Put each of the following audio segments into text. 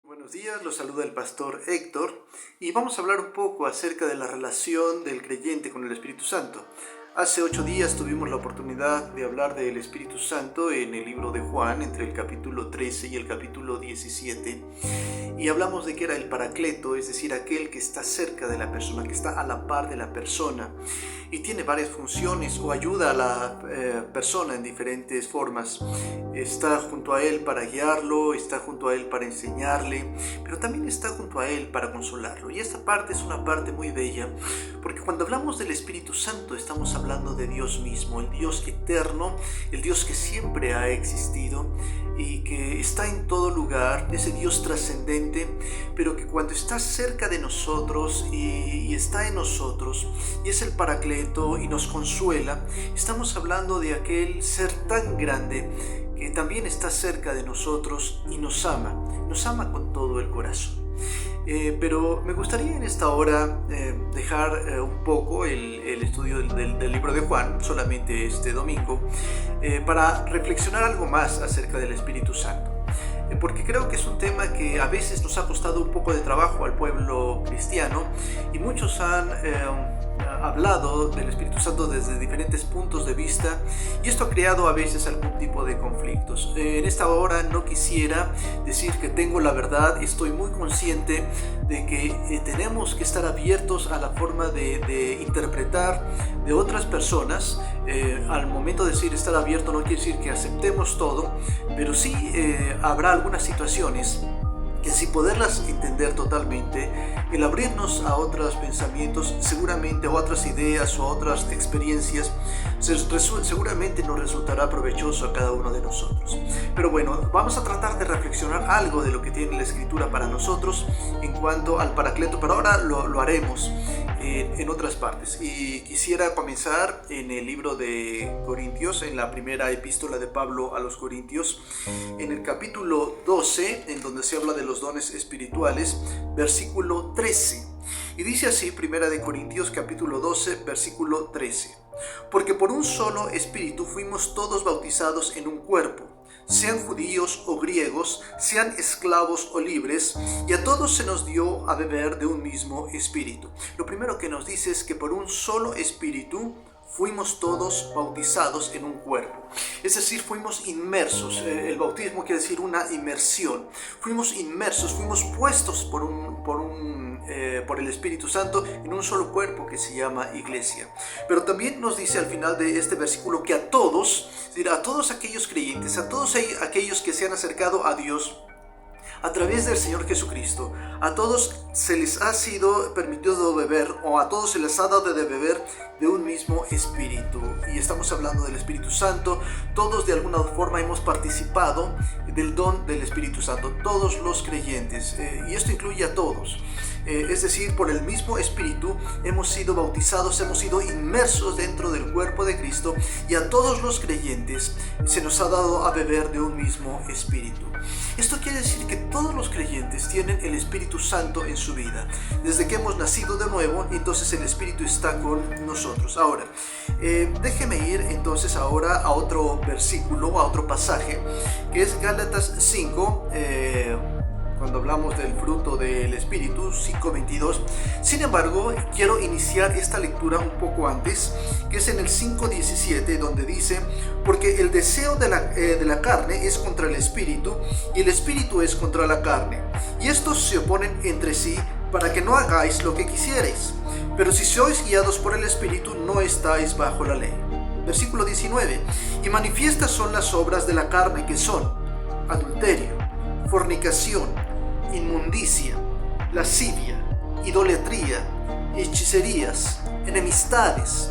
Buenos días, los saluda el pastor Héctor y vamos a hablar un poco acerca de la relación del creyente con el Espíritu Santo. Hace 8 días tuvimos la oportunidad de hablar del Espíritu Santo en el libro de Juan, entre el capítulo 13 y el capítulo 17, y hablamos de que era el Paracleto, es decir, aquel que está cerca de la persona, que está a la par de la persona, y tiene varias funciones o ayuda a la persona en diferentes formas. Está junto a él para guiarlo, está junto a él para enseñarle, pero también está junto a él para consolarlo. Y esta parte es una parte muy bella, porque cuando hablamos del Espíritu Santo estamos hablando de Dios mismo, el Dios eterno, el Dios que siempre ha existido y que está en todo lugar, ese Dios trascendente, pero que cuando está cerca de nosotros y está en nosotros, y es el Paracleto y nos consuela, estamos hablando de aquel ser tan grande que también está cerca de nosotros y nos ama con todo el corazón. Pero me gustaría en esta hora dejar un poco el estudio del libro de Juan, solamente este domingo, para reflexionar algo más acerca del Espíritu Santo. Porque creo que es un tema que a veces nos ha costado un poco de trabajo al pueblo cristiano, y muchos han hablado del Espíritu Santo desde diferentes puntos de vista, y esto ha creado a veces algún tipo de conflictos. En esta hora no quisiera decir que tengo la verdad, estoy muy consciente de que tenemos que estar abiertos a la forma de interpretar de otras personas. Al momento de decir estar abierto no quiere decir que aceptemos todo, pero sí habrá algunas situaciones que sin poderlas entender totalmente, el abrirnos a otros pensamientos, seguramente a otras ideas o a otras experiencias, seguramente nos resultará provechoso a cada uno de nosotros. Pero bueno, vamos a tratar de reflexionar algo de lo que tiene la Escritura para nosotros en cuanto al Paracleto, pero ahora lo haremos en otras partes. Y quisiera comenzar en el libro de Corintios, en la primera epístola de Pablo a los Corintios, en el capítulo 12, en donde se habla de los dones espirituales, versículo 13. Y dice así, primera de Corintios capítulo 12, versículo 13: porque por un solo espíritu fuimos todos bautizados en un cuerpo, sean judíos o griegos, sean esclavos o libres, y a todos se nos dio a beber de un mismo espíritu. Lo primero que nos dice es que por un solo espíritu fuimos todos bautizados en un cuerpo, es decir, fuimos inmersos. El bautismo quiere decir una inmersión. Fuimos inmersos, fuimos puestos por el Espíritu Santo en un solo cuerpo que se llama iglesia. Pero también nos dice al final de este versículo que a todos aquellos creyentes, a todos aquellos que se han acercado a Dios a través del Señor Jesucristo, a todos se les ha sido permitido beber, o a todos se les ha dado de beber de un mismo espíritu. Y estamos hablando del Espíritu Santo. Todos de alguna forma hemos participado del don del Espíritu Santo, todos los creyentes, y esto incluye a todos. Es decir, por el mismo Espíritu hemos sido bautizados, hemos sido inmersos dentro del cuerpo de Cristo, y a todos los creyentes se nos ha dado a beber de un mismo Espíritu. Esto quiere decir que todos los creyentes tienen el Espíritu Santo en su vida. Desde que hemos nacido de nuevo, entonces el Espíritu está con nosotros. Ahora, déjeme ir entonces ahora a otro versículo, a otro pasaje, que es Gálatas 5, cuando hablamos del fruto del Espíritu, 5:22. Sin embargo, quiero iniciar esta lectura un poco antes, que es en el 5:17, donde dice: porque el deseo de la carne es contra el Espíritu, y el Espíritu es contra la carne, y estos se oponen entre sí, para que no hagáis lo que quisierais. Pero si sois guiados por el Espíritu, no estáis bajo la ley. Versículo 19: y manifiestas son las obras de la carne, que son adulterio, fornicación, inmundicia, lascivia, idolatría, hechicerías, enemistades,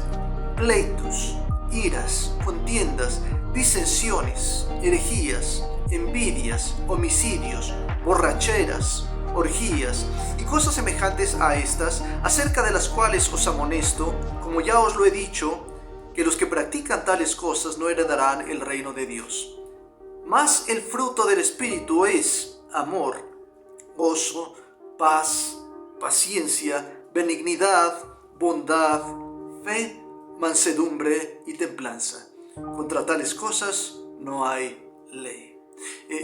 pleitos, iras, contiendas, disensiones, herejías, envidias, homicidios, borracheras, orgías y cosas semejantes a estas, acerca de las cuales os amonesto, como ya os lo he dicho, que los que practican tales cosas no heredarán el reino de Dios. Mas el fruto del Espíritu es amor, gozo, paz, paciencia, benignidad, bondad, fe, mansedumbre y templanza. Contra tales cosas no hay ley.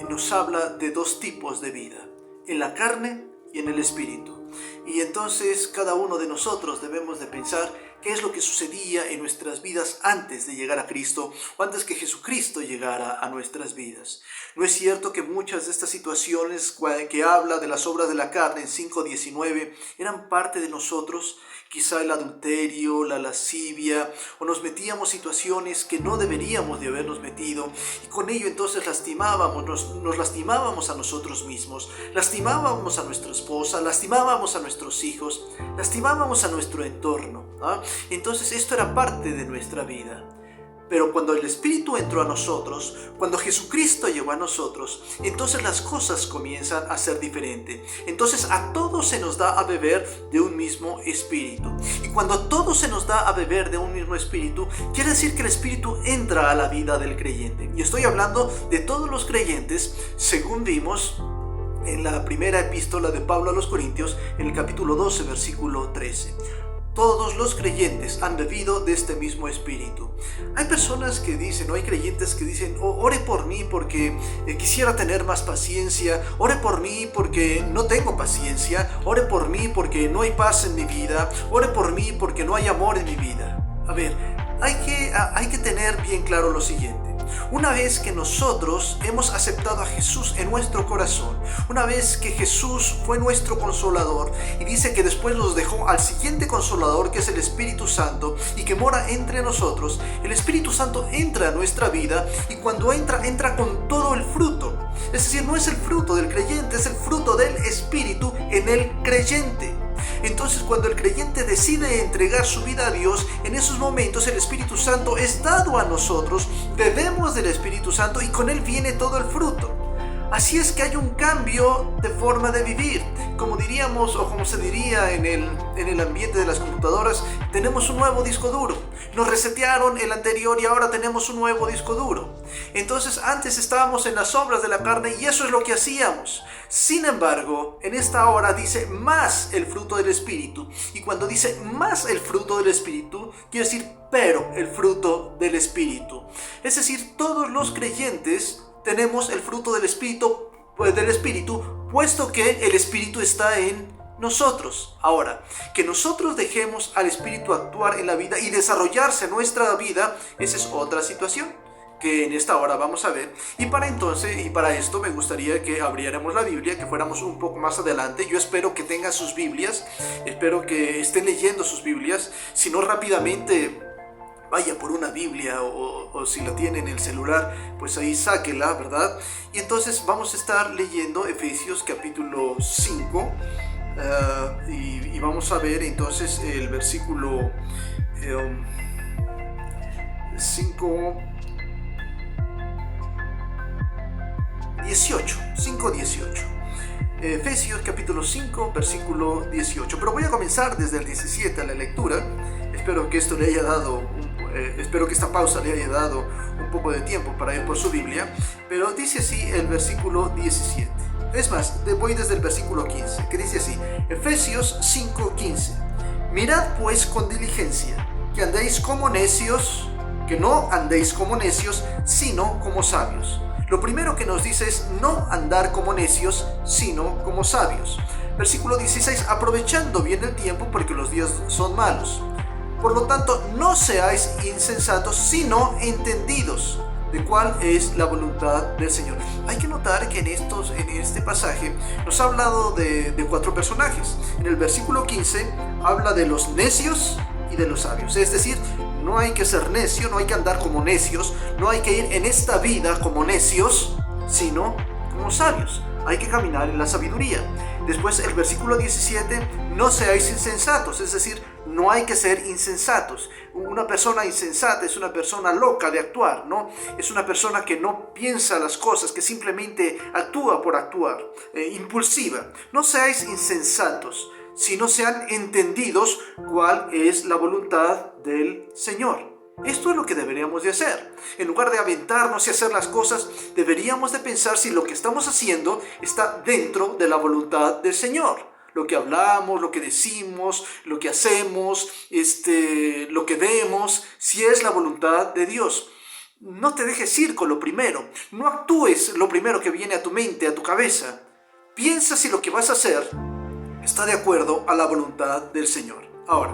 Nos habla de dos tipos de vida: en la carne y en el espíritu. Y entonces cada uno de nosotros debemos de pensar qué es lo que sucedía en nuestras vidas antes de llegar a Cristo o antes que Jesucristo llegara a nuestras vidas. ¿No es cierto que muchas de estas situaciones que habla de las obras de la carne en 5:19 eran parte de nosotros? Quizá el adulterio, la lascivia, o nos metíamos en situaciones que no deberíamos de habernos metido, y con ello entonces nos lastimábamos a nosotros mismos, lastimábamos a nuestra esposa, lastimábamos a nuestros hijos, lastimábamos a nuestro entorno, ¿ah? Entonces esto era parte de nuestra vida. Pero cuando el Espíritu entró a nosotros, cuando Jesucristo llegó a nosotros, entonces las cosas comienzan a ser diferentes. Entonces a todos se nos da a beber de un mismo Espíritu. Y cuando a todos se nos da a beber de un mismo Espíritu, quiere decir que el Espíritu entra a la vida del creyente. Y estoy hablando de todos los creyentes, según vimos en la primera epístola de Pablo a los Corintios, en el capítulo 12, versículo 13. Todos los creyentes han bebido de este mismo Espíritu. Hay personas que dicen, o hay creyentes que dicen, ore por mí porque quisiera tener más paciencia, ore por mí porque no tengo paciencia, ore por mí porque no hay paz en mi vida, ore por mí porque no hay amor en mi vida. A ver, hay que tener bien claro lo siguiente. Una vez que nosotros hemos aceptado a Jesús en nuestro corazón, una vez que Jesús fue nuestro consolador y dice que después nos dejó al siguiente consolador, que es el Espíritu Santo, y que mora entre nosotros, el Espíritu Santo entra a nuestra vida, y cuando entra con todo el fruto. Es decir, no es el fruto del creyente, es el fruto del Espíritu en el creyente. Entonces, cuando el creyente decide entregar su vida a Dios, en esos momentos el Espíritu Santo es dado a nosotros, bebemos del Espíritu Santo y con él viene todo el fruto. Así es que hay un cambio de forma de vivir. Como diríamos, o como se diría en el ambiente de las computadoras, tenemos un nuevo disco duro. Nos resetearon el anterior y ahora tenemos un nuevo disco duro. Entonces antes estábamos en las obras de la carne y eso es lo que hacíamos. Sin embargo, en esta hora dice más el fruto del Espíritu. Y cuando dice más el fruto del Espíritu, quiere decir pero el fruto del Espíritu. Es decir, todos los creyentes tenemos el fruto del Espíritu, puesto que el Espíritu está en nosotros. Ahora, que nosotros dejemos al Espíritu actuar en la vida y desarrollarse en nuestra vida, esa es otra situación que en esta hora vamos a ver. Y para esto me gustaría que abriéramos la Biblia, que fuéramos un poco más adelante. Yo espero que tengan sus Biblias, espero que estén leyendo sus Biblias, si no rápidamente vaya por una Biblia o si la tiene en el celular, pues ahí sáquela, ¿verdad? Y entonces vamos a estar leyendo Efesios capítulo 5 y vamos a ver entonces el versículo 5:18. Efesios capítulo 5, versículo 18. Pero voy a comenzar desde el 17 a la lectura. Espero que esta pausa le haya dado un poco de tiempo para ir por su Biblia. Pero dice así el versículo 17. Es más, voy desde el versículo 15, que dice así. Efesios 5:15. Mirad pues con diligencia, que no andéis como necios, sino como sabios. Lo primero que nos dice es no andar como necios, sino como sabios. Versículo 16, aprovechando bien el tiempo porque los días son malos. Por lo tanto, no seáis insensatos, sino entendidos de cuál es la voluntad del Señor. Hay que notar que en este pasaje nos ha hablado de 4 personajes. En el versículo 15 habla de los necios y de los sabios. Es decir, no hay que ser necio, no hay que andar como necios, no hay que ir en esta vida como necios, sino como sabios. Hay que caminar en la sabiduría. Después el versículo 17, no seáis insensatos, es decir, no hay que ser insensatos. Una persona insensata es una persona loca de actuar, ¿no? Es una persona que no piensa las cosas, que simplemente actúa por actuar, impulsiva. No seáis insensatos, sino sean entendidos cuál es la voluntad del Señor. Esto es lo que deberíamos de hacer. En lugar de aventarnos y hacer las cosas, deberíamos de pensar si lo que estamos haciendo está dentro de la voluntad del Señor. Lo que hablamos, lo que decimos, lo que hacemos, lo que vemos, si es la voluntad de Dios. No te dejes ir con lo primero. No actúes lo primero que viene a tu mente, a tu cabeza. piensa si lo que vas a hacer está de acuerdo a la voluntad del Señor. Ahora,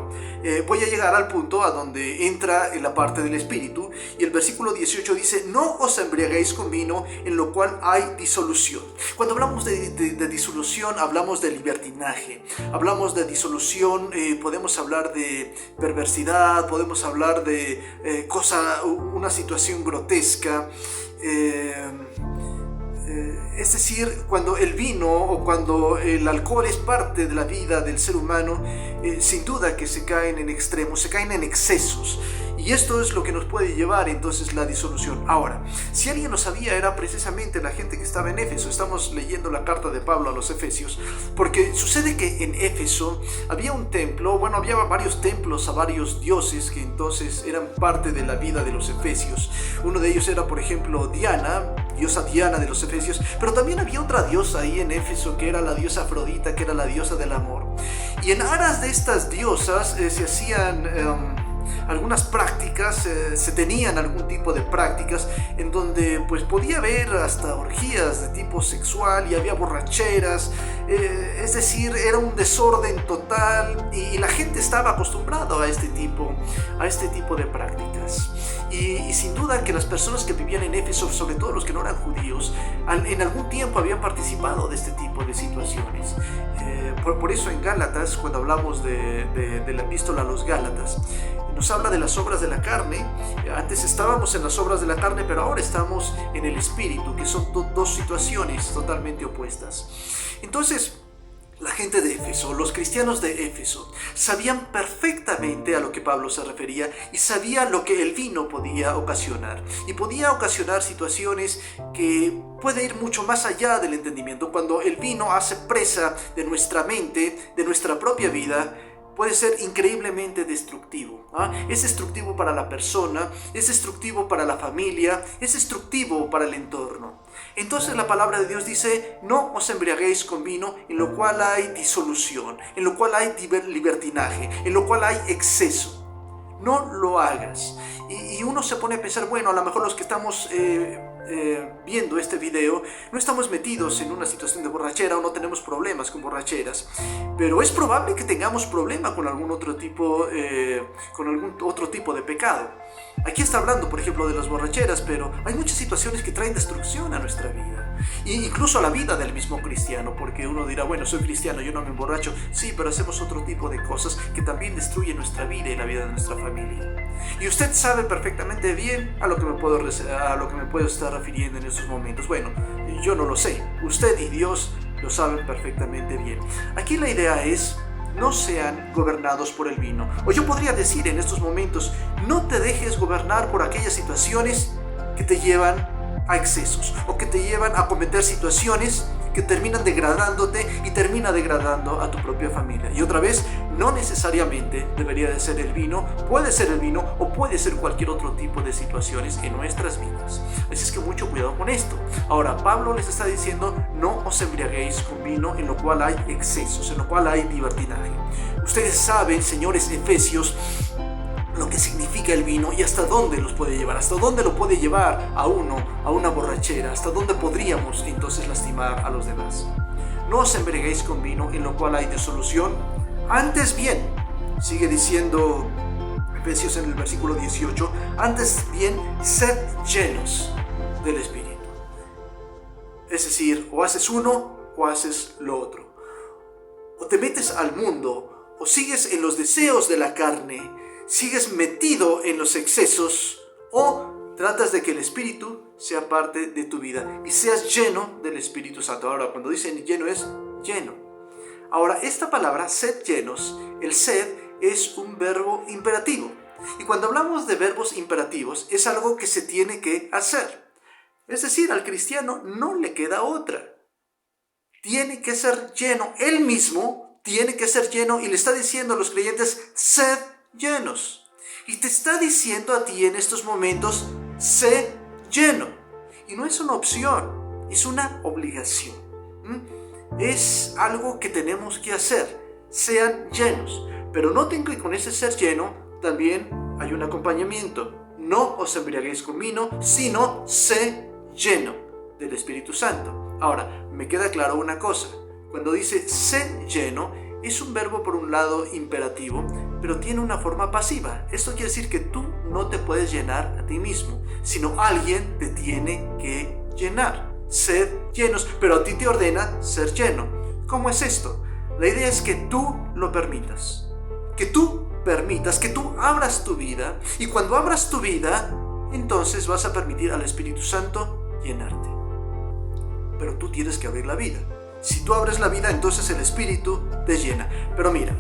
voy a llegar al punto a donde entra en la parte del espíritu, y el versículo 18 dice: no os embriaguéis con vino, en lo cual hay disolución. Cuando hablamos de disolución, hablamos de libertinaje, hablamos de disolución, podemos hablar de perversidad, podemos hablar de una situación grotesca. Es decir, cuando el vino o cuando el alcohol es parte de la vida del ser humano, sin duda que se caen en extremos, se caen en excesos. Y esto es lo que nos puede llevar entonces la disolución. Ahora, si alguien lo sabía, era precisamente la gente que estaba en Éfeso. Estamos leyendo la carta de Pablo a los Efesios, porque sucede que en Éfeso había un templo, había varios templos a varios dioses que entonces eran parte de la vida de los efesios. Uno de ellos era, por ejemplo, Diana, diosa Diana de los efesios, pero también había otra diosa ahí en Éfeso que era la diosa Afrodita, que era la diosa del amor. Y en aras de estas diosas se hacían algunas prácticas, se tenían algún tipo de prácticas en donde pues podía haber hasta orgías de tipo sexual y había borracheras, es decir, era un desorden total, y la gente estaba acostumbrada a este tipo de prácticas. Y sin duda que las personas que vivían en Éfeso, sobre todo los que no eran judíos, en algún tiempo habían participado de este tipo de situaciones. Por eso en Gálatas, cuando hablamos de la epístola a los Gálatas, nos habla de las obras de la carne. Antes estábamos en las obras de la carne, pero ahora estamos en el espíritu, que son dos situaciones totalmente opuestas. Entonces, la gente de Éfeso, los cristianos de Éfeso, sabían perfectamente a lo que Pablo se refería y sabía lo que el vino podía ocasionar. Y podía ocasionar situaciones que pueden ir mucho más allá del entendimiento. Cuando el vino hace presa de nuestra mente, de nuestra propia vida, puede ser increíblemente destructivo. Es destructivo para la persona, es destructivo para la familia, es destructivo para el entorno. Entonces la palabra de Dios dice: no os embriaguéis con vino, en lo cual hay disolución, en lo cual hay libertinaje, en lo cual hay exceso. No lo hagas. Y uno se pone a pensar, bueno, a lo mejor los que estamos viendo este video no estamos metidos en una situación de borrachera o no tenemos problemas con borracheras, pero es probable que tengamos problema con algún otro tipo de pecado. Aquí está hablando, por ejemplo, de las borracheras, pero hay muchas situaciones que traen destrucción a nuestra vida, e incluso a la vida del mismo cristiano, porque uno dirá, bueno, soy cristiano, yo no me emborracho. Sí, pero hacemos otro tipo de cosas que también destruyen nuestra vida y la vida de nuestra familia. Y usted sabe perfectamente bien a lo que me puedo estar refiriendo en estos momentos. Bueno, yo no lo sé, usted y Dios lo saben perfectamente bien. Aquí la idea es: no sean gobernados por el vino. O yo podría decir en estos momentos: no te dejes gobernar por aquellas situaciones que te llevan a excesos, o que te llevan a cometer situaciones que terminan degradándote y termina degradando a tu propia familia. Y otra vez, no necesariamente debería de ser el vino, puede ser el vino o puede ser cualquier otro tipo de situaciones en nuestras vidas. Así es que mucho cuidado con esto. Ahora, Pablo les está diciendo: no os embriaguéis con vino, en lo cual hay excesos, en lo cual hay libertinaje. Ustedes saben, señores efesios, lo que significa el vino y hasta dónde los puede llevar, hasta dónde lo puede llevar a uno a una borrachera, hasta dónde podríamos entonces lastimar a los demás. No os embriaguéis con vino, en lo cual hay disolución, antes bien, sigue diciendo Efesios en el versículo 18, antes bien sed llenos del Espíritu. Es decir, o haces uno o haces lo otro. O te metes al mundo, o sigues en los deseos de la carne, sigues metido en los excesos, o tratas de que el Espíritu sea parte de tu vida y seas lleno del Espíritu Santo. Ahora, cuando dicen lleno, es lleno. Ahora, esta palabra, sed llenos, el sed es un verbo imperativo. Y cuando hablamos de verbos imperativos, es algo que se tiene que hacer. Es decir, al cristiano no le queda otra. Tiene que ser lleno. Él mismo tiene que ser lleno y le está diciendo a los creyentes: sed llenos. Y te está diciendo a ti en estos momentos: sé lleno. Y no es una opción, es una obligación. Es algo que tenemos que hacer. Sean llenos. Pero noten que con ese ser lleno también hay un acompañamiento. No os embriaguéis con vino, sino sé lleno del Espíritu Santo. Ahora, me queda claro una cosa. Cuando dice sed lleno, es un verbo por un lado imperativo, pero tiene una forma pasiva. Esto quiere decir que tú no te puedes llenar a ti mismo, sino alguien te tiene que llenar. Sed llenos, pero a ti te ordena ser lleno. ¿Cómo es esto? La idea es que tú lo permitas, que tú abras tu vida, y cuando abras tu vida, entonces vas a permitir al Espíritu Santo llenarte. Pero tú tienes que abrir la vida. Si tú abres la vida, entonces el Espíritu te llena. Pero mira,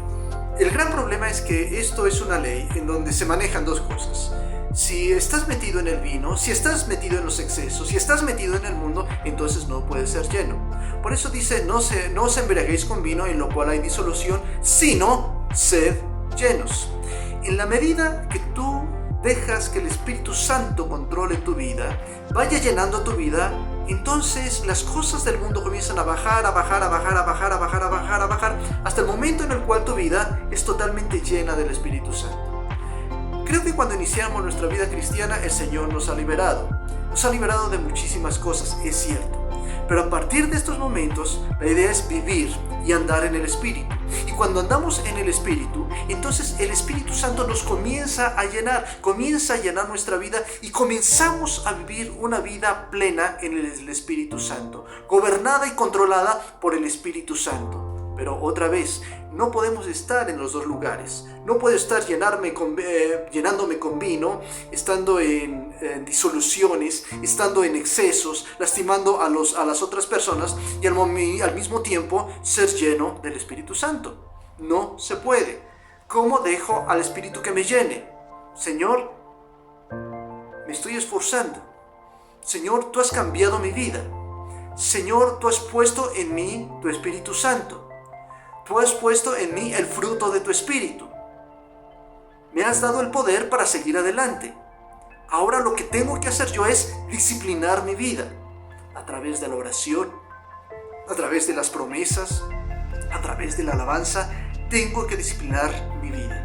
el gran problema es que esto es una ley en donde se manejan dos cosas. Si estás metido en el vino, si estás metido en los excesos, si estás metido en el mundo, entonces no puedes ser lleno. Por eso dice, no os embriaguéis con vino en lo cual hay disolución, sino sed llenos. En la medida que tú dejas que el Espíritu Santo controle tu vida, vaya llenando tu vida, entonces las cosas del mundo comienzan a bajar, hasta el momento en el cual tu vida es totalmente llena del Espíritu Santo. Creo que cuando iniciamos nuestra vida cristiana, el Señor nos ha liberado de muchísimas cosas, es cierto. Pero a partir de estos momentos, la idea es vivir y andar en el Espíritu. Y cuando andamos en el Espíritu, entonces el Espíritu Santo nos comienza a llenar nuestra vida, y comenzamos a vivir una vida plena en el Espíritu Santo, gobernada y controlada por el Espíritu Santo. Pero otra vez, no podemos estar en los dos lugares. No puedo estar llenándome con vino, estando en disoluciones, estando en excesos, lastimando a las otras personas, y al mismo tiempo ser lleno del Espíritu Santo. No se puede. ¿Cómo dejo al Espíritu que me llene? Señor, me estoy esforzando. Señor, tú has cambiado mi vida. Señor, tú has puesto en mí tu Espíritu Santo. Tú has puesto en mí el fruto de tu Espíritu. Me has dado el poder para seguir adelante. Ahora lo que tengo que hacer yo es disciplinar mi vida a través de la oración, a través de las promesas, a través de la alabanza. Tengo que disciplinar mi vida.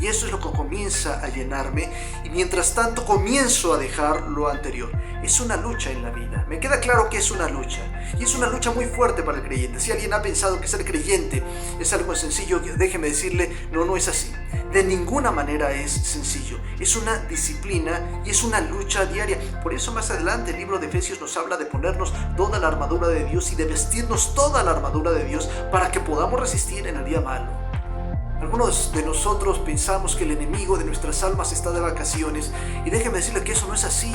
Y eso es lo que comienza a llenarme, y mientras tanto comienzo a dejar lo anterior. Es una lucha en la vida. Me queda claro que es una lucha. Y es una lucha muy fuerte para el creyente. Si alguien ha pensado que ser creyente es algo sencillo, déjeme decirle, no es así. De ninguna manera es sencillo. Es una disciplina y es una lucha diaria. Por eso más adelante el libro de Efesios nos habla de ponernos toda la armadura de Dios y de vestirnos toda la armadura de Dios para que podamos resistir en el día malo. Algunos de nosotros pensamos que el enemigo de nuestras almas está de vacaciones, y déjeme decirle que eso no es así.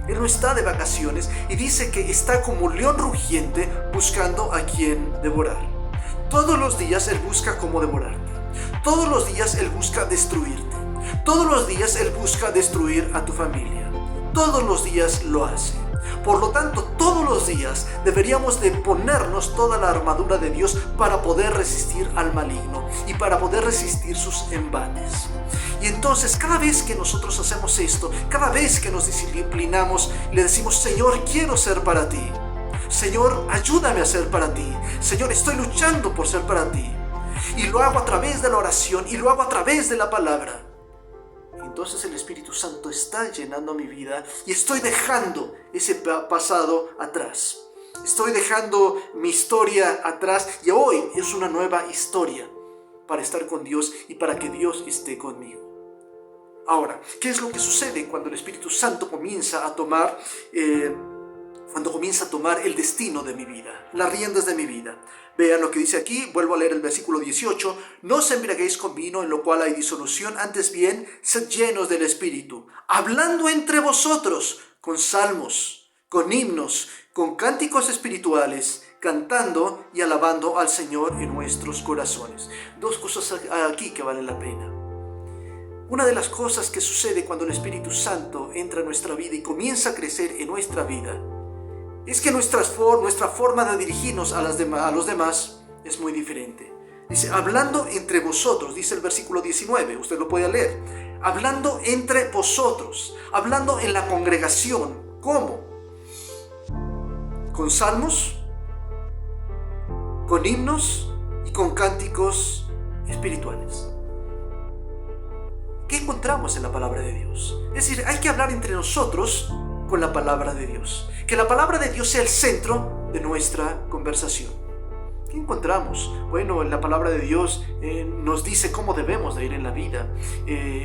Él no está de vacaciones, y dice que está como león rugiente buscando a quien devorar. Todos los días Él busca cómo devorarte. Todos los días Él busca destruirte. Todos los días Él busca destruir a tu familia. Todos los días lo hace. Por lo tanto, todos los días deberíamos de ponernos toda la armadura de Dios para poder resistir al maligno y para poder resistir sus embates. Y entonces, cada vez que nosotros hacemos esto, cada vez que nos disciplinamos, le decimos: Señor, quiero ser para ti. Señor, ayúdame a ser para ti. Señor, estoy luchando por ser para ti. Y lo hago a través de la oración, y lo hago a través de la palabra. Entonces el Espíritu Santo está llenando mi vida, y estoy dejando ese pasado atrás. Estoy dejando mi historia atrás, y hoy es una nueva historia para estar con Dios y para que Dios esté conmigo. Ahora, ¿qué es lo que sucede cuando el Espíritu Santo comienza a tomar el destino de mi vida, las riendas de mi vida? Vean lo que dice aquí, vuelvo a leer el versículo 18. No os embriaguéis con vino en lo cual hay disolución, antes bien, sed llenos del Espíritu, hablando entre vosotros con salmos, con himnos, con cánticos espirituales, cantando y alabando al Señor en nuestros corazones. Dos cosas aquí que valen la pena. Una de las cosas que sucede cuando el Espíritu Santo entra en nuestra vida y comienza a crecer en nuestra vida es que nuestra forma de dirigirnos a los demás es muy diferente. Dice, hablando entre vosotros, dice el versículo 19, usted lo puede leer. Hablando entre vosotros, hablando en la congregación. ¿Cómo? Con salmos, con himnos y con cánticos espirituales. ¿Qué encontramos en la palabra de Dios? Es decir, hay que hablar entre nosotros con la palabra de Dios. Que la palabra de Dios sea el centro de nuestra conversación. ¿Qué encontramos? Bueno, la palabra de Dios nos dice cómo debemos de ir en la vida,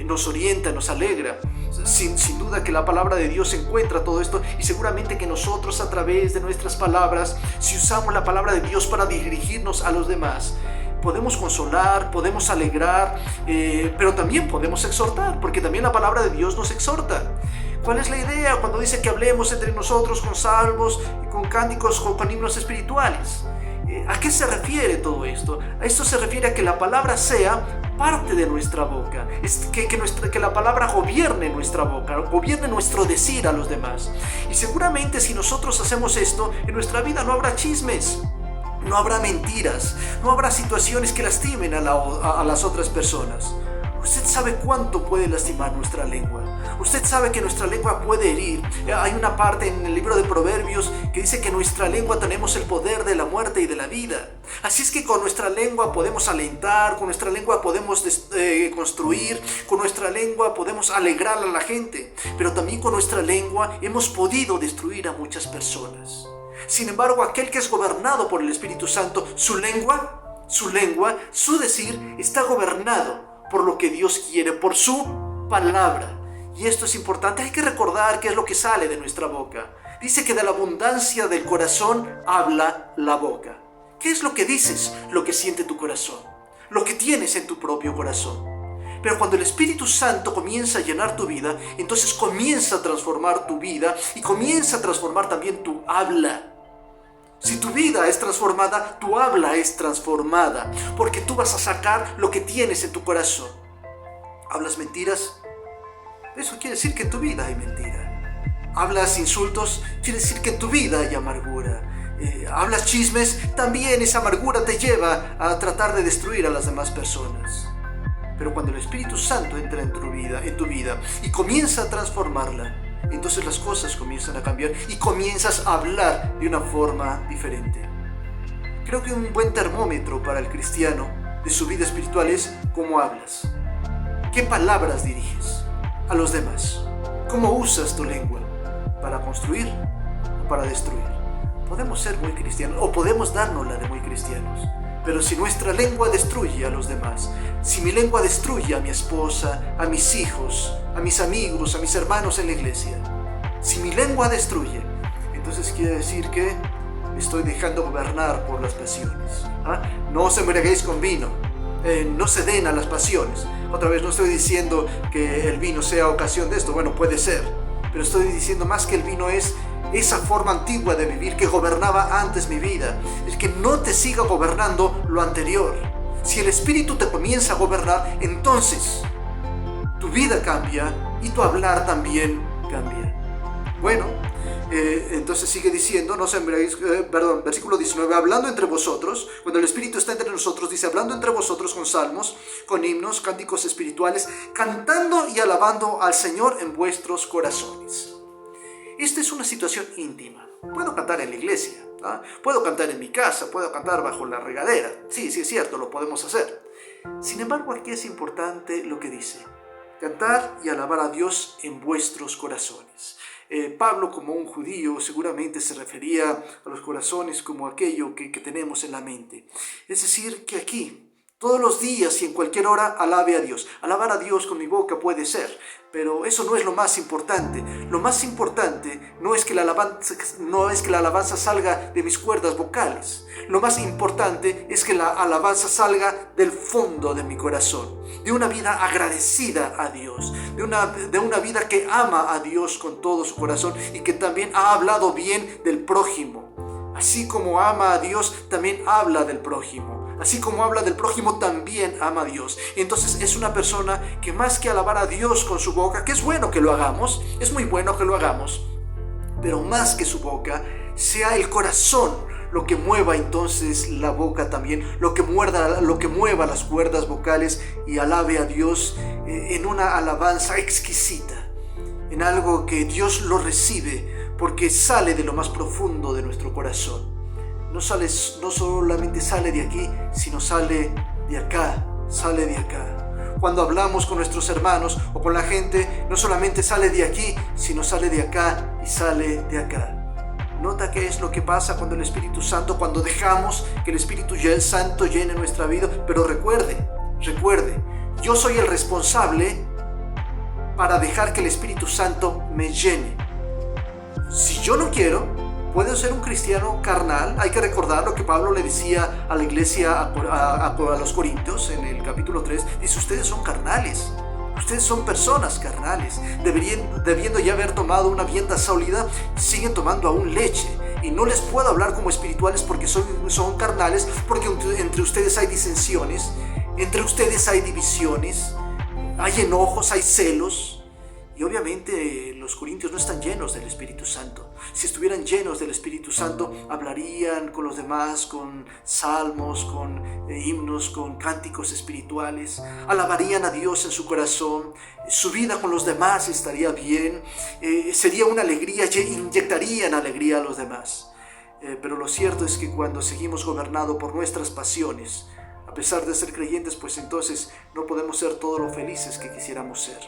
nos orienta, nos alegra. Sin duda que la palabra de Dios encuentra todo esto, y seguramente que nosotros, a través de nuestras palabras, si usamos la palabra de Dios para dirigirnos a los demás, podemos consolar, podemos alegrar, pero también podemos exhortar, porque también la palabra de Dios nos exhorta. ¿Cuál es la idea cuando dice que hablemos entre nosotros con salmos, con cánticos, con himnos espirituales? ¿A qué se refiere todo esto? A esto se refiere a que la palabra sea parte de nuestra boca, que la palabra gobierne nuestra boca, gobierne nuestro decir a los demás. Y seguramente si nosotros hacemos esto, en nuestra vida no habrá chismes, no habrá mentiras, no habrá situaciones que lastimen a las otras personas. Usted sabe cuánto puede lastimar nuestra lengua. Usted sabe que nuestra lengua puede herir. Hay una parte en el libro de Proverbios que dice que nuestra lengua tenemos el poder de la muerte y de la vida. Así es que con nuestra lengua podemos alentar, con nuestra lengua podemos construir, con nuestra lengua podemos alegrar a la gente. Pero también con nuestra lengua hemos podido destruir a muchas personas. Sin embargo, aquel que es gobernado por el Espíritu Santo, su lengua, su decir está gobernado por lo que Dios quiere, por su palabra. Y esto es importante, hay que recordar qué es lo que sale de nuestra boca. Dice que de la abundancia del corazón habla la boca. ¿Qué es lo que dices? Lo que siente tu corazón, lo que tienes en tu propio corazón. Pero cuando el Espíritu Santo comienza a llenar tu vida, entonces comienza a transformar tu vida y comienza a transformar también tu habla. Si tu vida es transformada, tu habla es transformada, porque tú vas a sacar lo que tienes en tu corazón. ¿Hablas mentiras? Eso quiere decir que en tu vida hay mentira. ¿Hablas insultos? Quiere decir que en tu vida hay amargura. ¿Hablas chismes? También esa amargura te lleva a tratar de destruir a las demás personas. Pero cuando el Espíritu Santo entra en tu vida y comienza a transformarla, entonces las cosas comienzan a cambiar y comienzas a hablar de una forma diferente. Creo que un buen termómetro para el cristiano de su vida espiritual es cómo hablas. ¿Qué palabras diriges a los demás? ¿Cómo usas tu lengua? ¿Para construir o para destruir? Podemos ser muy cristianos o podemos dárnosla de muy cristianos, pero si nuestra lengua destruye a los demás, si mi lengua destruye a mi esposa, a mis hijos, a mis amigos, a mis hermanos en la iglesia, si mi lengua destruye, entonces quiere decir que me estoy dejando gobernar por las pasiones. No os embriaguéis con vino, no se den a las pasiones. Otra vez, no estoy diciendo que el vino sea ocasión de esto, bueno, puede ser, pero estoy diciendo más que el vino es esa forma antigua de vivir que gobernaba antes mi vida, el que no te siga gobernando lo anterior. Si el Espíritu te comienza a gobernar, entonces tu vida cambia y tu hablar también cambia. Bueno, entonces sigue diciendo, no se embriaguéis, versículo 19, hablando entre vosotros, cuando el Espíritu está entre nosotros, dice, hablando entre vosotros con salmos, con himnos, cánticos espirituales, cantando y alabando al Señor en vuestros corazones. Esta es una situación íntima. Puedo cantar en la iglesia, puedo cantar en mi casa, puedo cantar bajo la regadera. Sí, es cierto, lo podemos hacer. Sin embargo, aquí es importante lo que dice: cantar y alabar a Dios en vuestros corazones. Pablo, como un judío, seguramente se refería a los corazones como aquello que tenemos en la mente. Es decir, que aquí, todos los días y en cualquier hora, alabe a Dios. Alabar a Dios con mi boca puede ser, pero eso no es lo más importante. Lo más importante no es que la alabanza salga de mis cuerdas vocales. Lo más importante es que la alabanza salga del fondo de mi corazón, de una vida agradecida a Dios, de una vida que ama a Dios con todo su corazón y que también ha hablado bien del prójimo. Así como ama a Dios, también habla del prójimo. Así como habla del prójimo, también ama a Dios. Entonces es una persona que, más que alabar a Dios con su boca, que es bueno que lo hagamos, es muy bueno que lo hagamos, pero más que su boca, sea el corazón lo que mueva entonces la boca también, lo que mueva las cuerdas vocales y alabe a Dios en una alabanza exquisita, en algo que Dios lo recibe porque sale de lo más profundo de nuestro corazón. No solamente sale de aquí, sino sale de acá, sale de acá. Cuando hablamos con nuestros hermanos o con la gente, no solamente sale de aquí, sino sale de acá y sale de acá. Nota qué es lo que pasa cuando el Espíritu Santo, cuando dejamos que el Espíritu Santo llene nuestra vida. Pero recuerde, yo soy el responsable para dejar que el Espíritu Santo me llene. Si yo no quiero, puedo ser un cristiano carnal. Hay que recordar lo que Pablo le decía a la iglesia, a los Corintios, en el capítulo 3. Dice, ustedes son carnales. Ustedes son personas carnales. Debiendo ya haber tomado una vianda sólida, siguen tomando aún leche. Y no les puedo hablar como espirituales porque son carnales, porque entre ustedes hay disensiones, entre ustedes hay divisiones, hay enojos, hay celos. Y obviamente los corintios no están llenos del Espíritu Santo. Si estuvieran llenos del Espíritu Santo, hablarían con los demás con salmos, con himnos, con cánticos espirituales. Alabarían a Dios en su corazón. Su vida con los demás estaría bien. Sería una alegría, inyectarían alegría a los demás. Pero lo cierto es que cuando seguimos gobernados por nuestras pasiones, a pesar de ser creyentes, pues entonces no podemos ser todo lo felices que quisiéramos ser.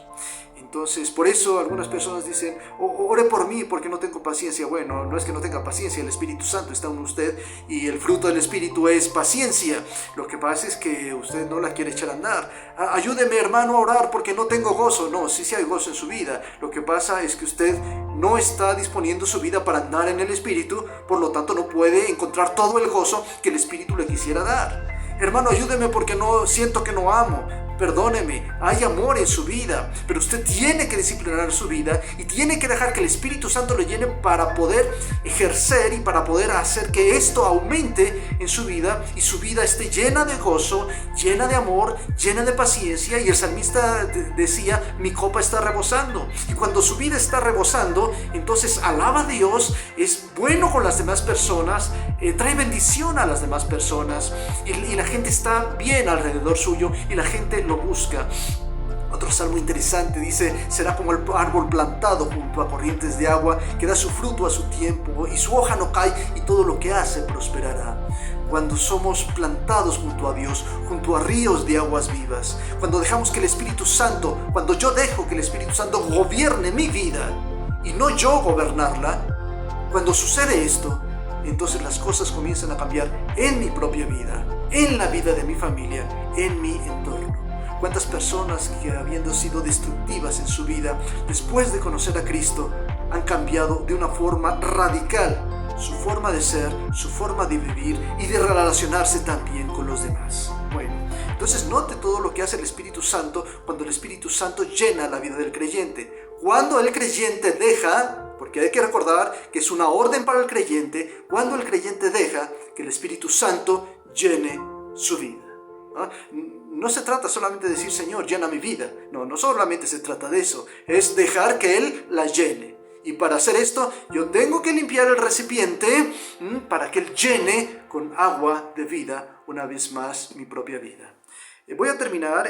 Entonces, por eso algunas personas dicen, ore por mí porque no tengo paciencia. Bueno, no es que no tenga paciencia, el Espíritu Santo está en usted y el fruto del Espíritu es paciencia. Lo que pasa es que usted no la quiere echar a andar. Ayúdeme, hermano, a orar porque no tengo gozo. No, sí hay gozo en su vida. Lo que pasa es que usted no está disponiendo su vida para andar en el Espíritu, por lo tanto no puede encontrar todo el gozo que el Espíritu le quisiera dar. Hermano, ayúdeme porque no siento que no amo. Perdóneme, hay amor en su vida, pero usted tiene que disciplinar su vida y tiene que dejar que el Espíritu Santo le llene para poder ejercer y para poder hacer que esto aumente en su vida y su vida esté llena de gozo, llena de amor, llena de paciencia. Y el salmista decía, mi copa está rebosando. Y cuando su vida está rebosando, entonces alaba a Dios, es bueno con las demás personas, trae bendición a las demás personas y la gente está bien alrededor suyo y la gente lo busca. Otro salmo interesante dice, será como el árbol plantado junto a corrientes de agua, que da su fruto a su tiempo y su hoja no cae y todo lo que hace prosperará. Cuando somos plantados junto a Dios, junto a ríos de aguas vivas, cuando dejamos que el Espíritu Santo, cuando yo dejo que el Espíritu Santo gobierne mi vida y no yo gobernarla, cuando sucede esto, entonces las cosas comienzan a cambiar en mi propia vida, en la vida de mi familia, en mi entorno. ¿Cuántas personas que habiendo sido destructivas en su vida, después de conocer a Cristo, han cambiado de una forma radical su forma de ser, su forma de vivir y de relacionarse también con los demás? Bueno, entonces note todo lo que hace el Espíritu Santo cuando el Espíritu Santo llena la vida del creyente. Cuando el creyente deja, porque hay que recordar que es una orden para el creyente, cuando el creyente deja que el Espíritu Santo llene su vida. No se trata solamente de decir, Señor, llena mi vida. No solamente se trata de eso. Es dejar que Él la llene. Y para hacer esto, yo tengo que limpiar el recipiente para que Él llene con agua de vida una vez más mi propia vida. Voy a terminar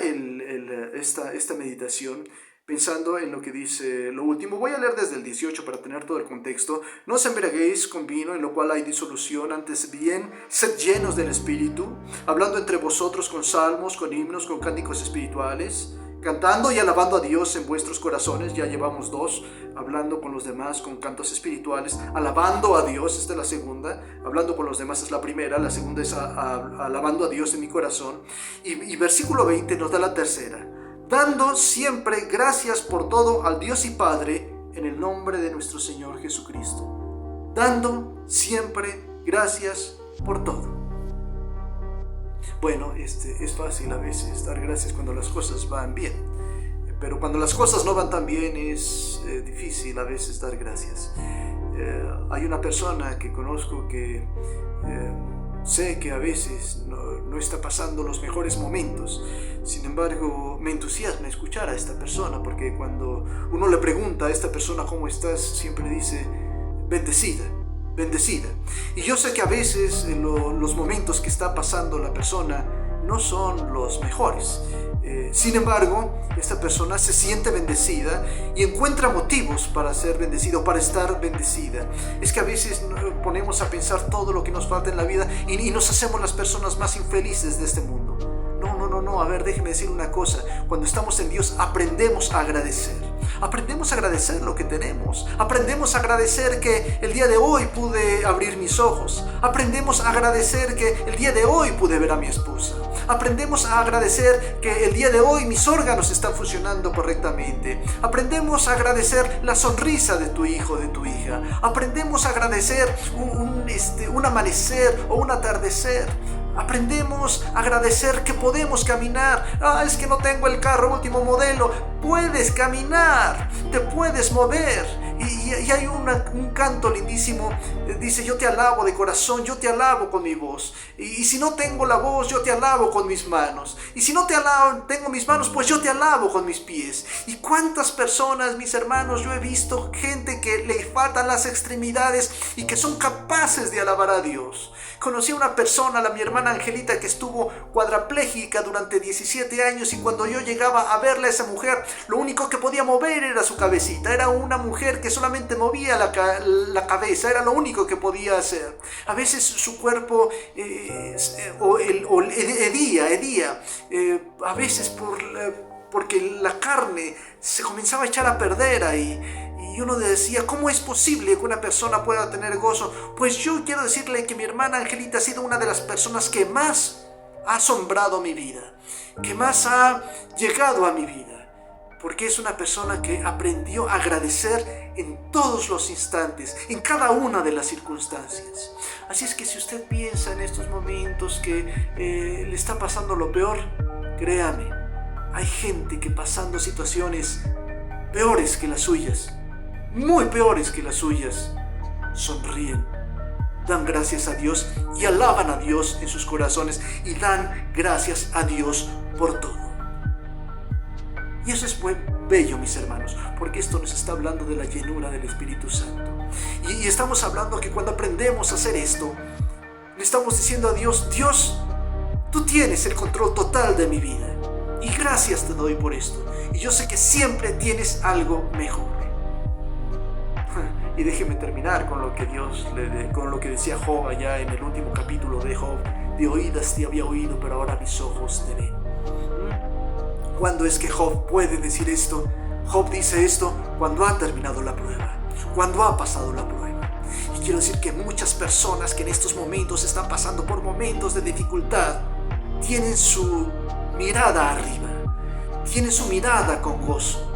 esta meditación pensando en lo que dice lo último. Voy a leer desde el 18 para tener todo el contexto. No os embriaguéis con vino, en lo cual hay disolución, antes bien, sed llenos del Espíritu, hablando entre vosotros con salmos, con himnos, con cánticos espirituales, cantando y alabando a Dios en vuestros corazones. Ya llevamos 2, hablando con los demás con cantos espirituales, alabando a Dios, esta es la segunda, hablando con los demás es la primera, la segunda es alabando a Dios en mi corazón. Y versículo 20 nos da la tercera, dando siempre gracias por todo al Dios y Padre en el nombre de nuestro Señor Jesucristo. Dando siempre gracias por todo. Bueno, es fácil a veces dar gracias cuando las cosas van bien, pero cuando las cosas no van tan bien es difícil a veces dar gracias. Hay una persona que conozco que sé que a veces no está pasando los mejores momentos. Sin embargo, me entusiasma escuchar a esta persona, porque cuando uno le pregunta a esta persona cómo estás, siempre dice bendecida, bendecida. Y yo sé que a veces los momentos que está pasando la persona no son los mejores. Sin embargo, esta persona se siente bendecida y encuentra motivos para ser bendecida o para estar bendecida. Es que a veces ponemos a pensar todo lo que nos falta en la vida y nos hacemos las personas más infelices de este mundo. No, a ver, déjeme decir una cosa. Cuando estamos en Dios aprendemos a agradecer. Aprendemos a agradecer lo que tenemos. Aprendemos a agradecer que el día de hoy pude abrir mis ojos. Aprendemos a agradecer que el día de hoy pude ver a mi esposa. Aprendemos a agradecer que el día de hoy mis órganos están funcionando correctamente. Aprendemos a agradecer la sonrisa de tu hijo, de tu hija. Aprendemos a agradecer un amanecer o un atardecer. Aprendemos a agradecer que podemos caminar. Es que no tengo el carro último modelo. Puedes caminar, te puedes mover. Y hay un canto lindísimo. Dice: yo te alabo de corazón, yo te alabo con mi voz. Y si no tengo la voz, yo te alabo con mis manos. Y si no tengo mis manos, pues yo te alabo con mis pies. Y cuántas personas, mis hermanos, yo he visto gente que le faltan las extremidades y que son capaces de alabar a Dios. Conocí a una persona, mi hermana Angelita, que estuvo cuadraplégica durante 17 años, y cuando yo llegaba a verla a esa mujer, lo único que podía mover era su cabecita. Era una mujer que solamente movía la cabeza, era lo único que podía hacer. A veces su cuerpo hedía, a veces porque la carne se comenzaba a echar a perder ahí. Y uno decía: ¿cómo es posible que una persona pueda tener gozo? Pues yo quiero decirle que mi hermana Angelita ha sido una de las personas que más ha asombrado mi vida, que más ha llegado a mi vida, porque es una persona que aprendió a agradecer en todos los instantes, en cada una de las circunstancias. Así es que si usted piensa en estos momentos que le está pasando lo peor, créame, hay gente que pasando situaciones peores que las suyas, muy peores que las suyas, sonríen, dan gracias a Dios y alaban a Dios en sus corazones y dan gracias a Dios por todo. Y eso es muy bello, mis hermanos, porque esto nos está hablando de la llenura del Espíritu Santo. Y estamos hablando que cuando aprendemos a hacer esto, le estamos diciendo a Dios: Dios, tú tienes el control total de mi vida. Y gracias te doy por esto. Y yo sé que siempre tienes algo mejor. Y déjeme terminar con lo que decía Job allá en el último capítulo de Job: de oídas te había oído, pero ahora mis ojos te ven. ¿Cuándo es que Job puede decir esto? Job dice esto cuando ha terminado la prueba, cuando ha pasado la prueba. Y quiero decir que muchas personas que en estos momentos están pasando por momentos de dificultad tienen su mirada arriba, tienen su mirada con gozo,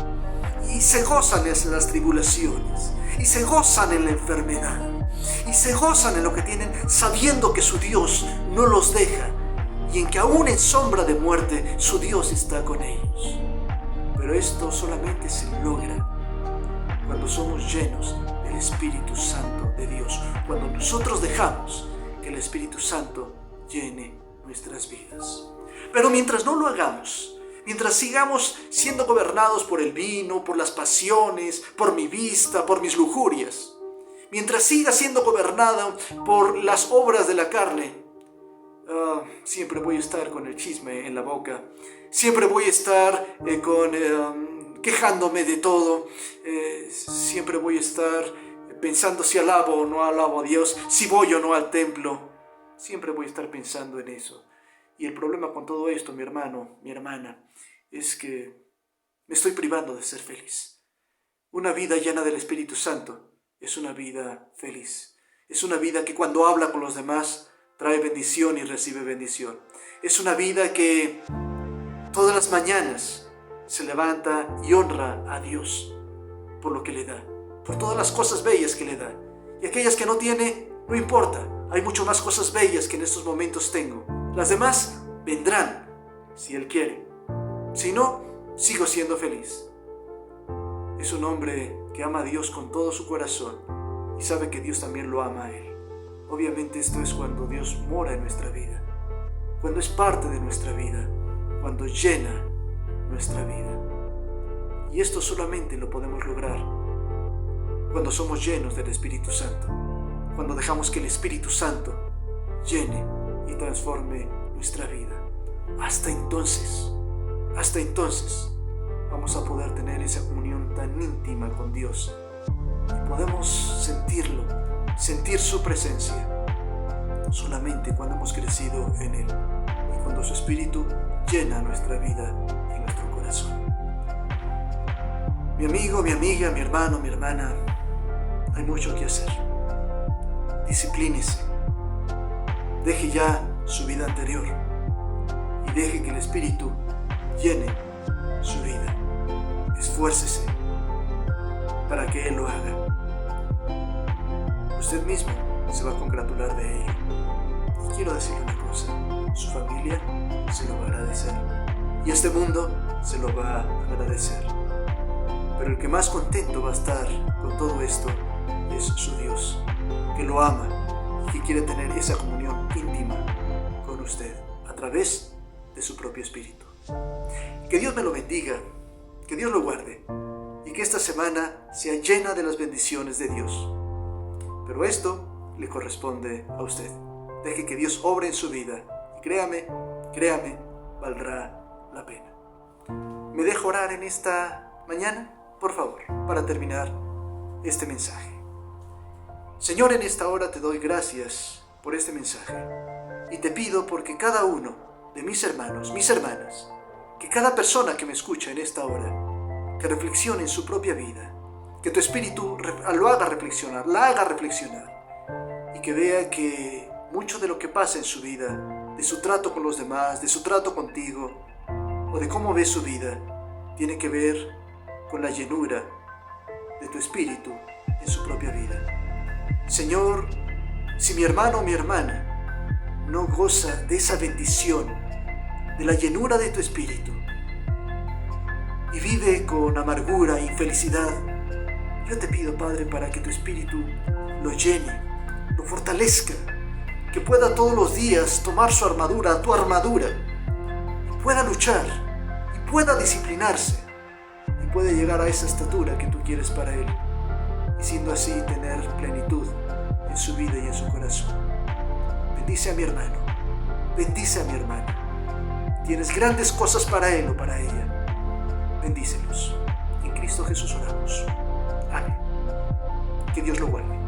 y se gozan en las tribulaciones, y se gozan en la enfermedad, y se gozan en lo que tienen, sabiendo que su Dios no los deja, y en que aún en sombra de muerte su Dios está con ellos. Pero esto solamente se logra cuando somos llenos del Espíritu Santo de Dios, cuando nosotros dejamos que el Espíritu Santo llene nuestras vidas. Pero mientras no lo hagamos, mientras sigamos siendo gobernados por el vino, por las pasiones, por mi vista, por mis lujurias, mientras siga siendo gobernado por las obras de la carne, siempre voy a estar con el chisme en la boca, siempre voy a estar quejándome de todo, siempre voy a estar pensando si alabo o no alabo a Dios, si voy o no al templo, siempre voy a estar pensando en eso. Y el problema con todo esto, mi hermano, mi hermana, es que me estoy privando de ser feliz. Una vida llena del Espíritu Santo es una vida feliz. Es una vida que cuando habla con los demás trae bendición y recibe bendición. Es una vida que todas las mañanas se levanta y honra a Dios por lo que le da, por todas las cosas bellas que le da. Y aquellas que no tiene, no importa. Hay mucho más cosas bellas que en estos momentos tengo. Las demás vendrán, si Él quiere. Si no, sigo siendo feliz. Es un hombre que ama a Dios con todo su corazón y sabe que Dios también lo ama a Él. Obviamente esto es cuando Dios mora en nuestra vida, cuando es parte de nuestra vida, cuando llena nuestra vida. Y esto solamente lo podemos lograr cuando somos llenos del Espíritu Santo, cuando dejamos que el Espíritu Santo llene y transforme nuestra vida. Hasta entonces, vamos a poder tener esa comunión tan íntima con Dios y podemos sentir su presencia solamente cuando hemos crecido en Él y cuando su Espíritu llena nuestra vida y nuestro corazón. Mi amigo, mi amiga, mi hermano, mi hermana, hay mucho que hacer. Disciplínese. Deje ya su vida anterior y deje que el Espíritu llene su vida. Esfuércese para que Él lo haga. Usted mismo se va a congratular de ello. Y quiero decirle una cosa, su familia se lo va a agradecer y este mundo se lo va a agradecer. Pero el que más contento va a estar con todo esto es su Dios, que lo ama y que quiere tener esa comunión íntima con usted a través de su propio Espíritu. Que Dios me lo bendiga, que Dios lo guarde y que esta semana sea llena de las bendiciones de Dios. Pero esto le corresponde a usted. Deje que Dios obre en su vida y créame, valdrá la pena. ¿Me dejo orar en esta mañana? Por favor, para terminar este mensaje. Señor, en esta hora te doy gracias por este mensaje y te pido porque cada uno de mis hermanos, mis hermanas, que cada persona que me escucha en esta hora, que reflexione en su propia vida, que tu Espíritu lo haga reflexionar, la haga reflexionar y que vea que mucho de lo que pasa en su vida, de su trato con los demás, de su trato contigo o de cómo ve su vida, tiene que ver con la llenura de tu Espíritu en su propia vida. Señor, si mi hermano o mi hermana no goza de esa bendición, de la llenura de tu Espíritu, y vive con amargura e infelicidad, yo te pido, Padre, para que tu Espíritu lo llene, lo fortalezca, que pueda todos los días tomar su armadura, tu armadura, y pueda luchar, y pueda disciplinarse, y pueda llegar a esa estatura que tú quieres para él, y siendo así tener plenitud en su vida y en su corazón. Bendice a mi hermano, bendice a mi hermana. Tienes grandes cosas para él o para ella. Bendícelos. En Cristo Jesús oramos. Amén. Que Dios lo guarde.